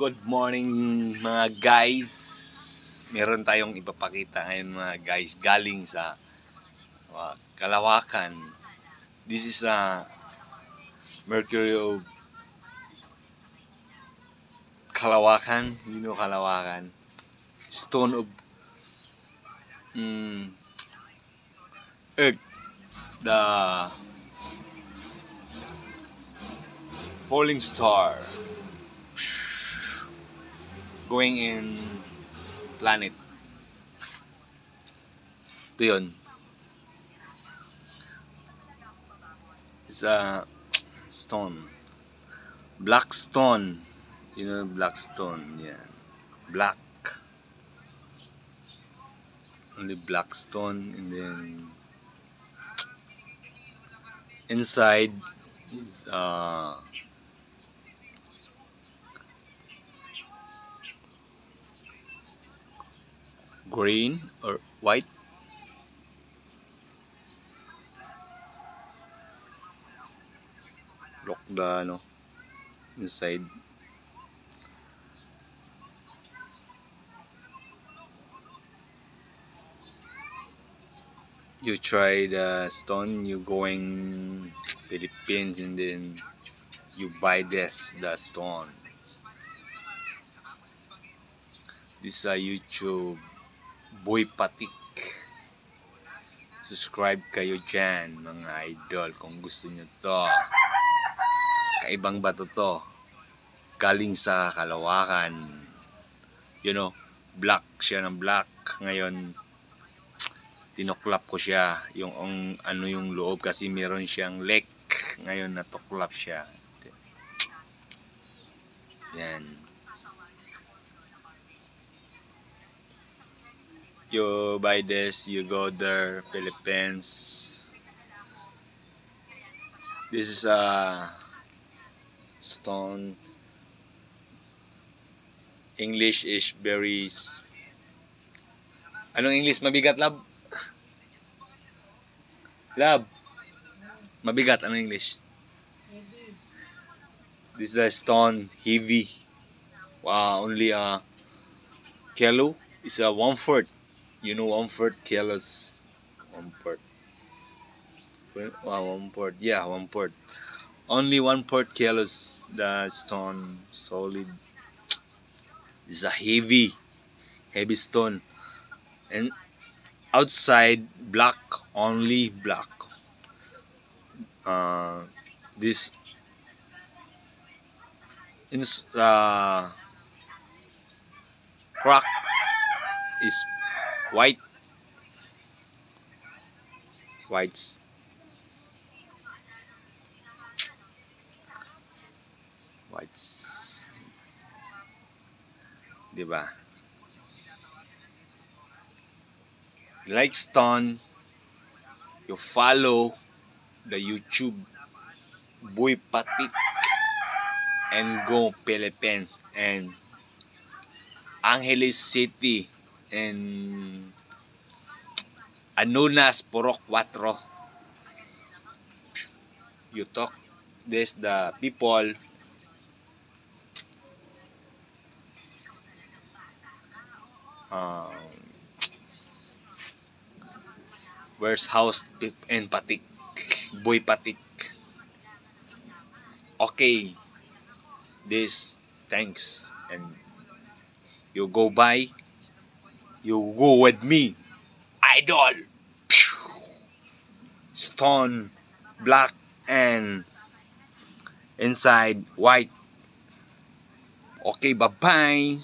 Good morning mga guys. Meron tayong ipapakita ngayon mga guys galing sa Kalawakan. This is a Mercury of Kalawakan. You know Kalawakan. Stone of Earth. The falling star going in planet. Ito yun. It's a stone. Black stone. You know black stone. Yeah. Black. Only black stone, and then inside is green or white. Look the inside. You try the stone, you going Philippines, and then you buy the stone. This is a YouTube Boy Patik. Subscribe kayo dyan mga idol kung gusto nyo to. Kaibang bato to. Galing sa Kalawakan. You know, black siya ng black. Ngayon tinuklap ko siya yung yung loob kasi meron siyang lek. Ngayon natuklap siya. Yan. You buy this, you go there, Philippines. This is a stone. English is very. Anong English? Mabigat, love? Love? Mabigat, anong English? Heavy. This is the stone, heavy. Wow, only a kilo is a 1/4. You know 1/4 kilos. 1/4. Wow, 1/4. Yeah, 1/4. Only 1/4 kilos. The stone solid. This is a heavy stone. And outside black, only black. This crack is whites. Diba? Like stone, you follow the YouTube Boy Patik and go Philippines and Angeles City and Anunas Purok 4. You talk this the people where's house and Patik, Boy Patik. Okay, this thanks, and you go by, you go with me, idol. Stone, black, and inside white. Okay, bye bye.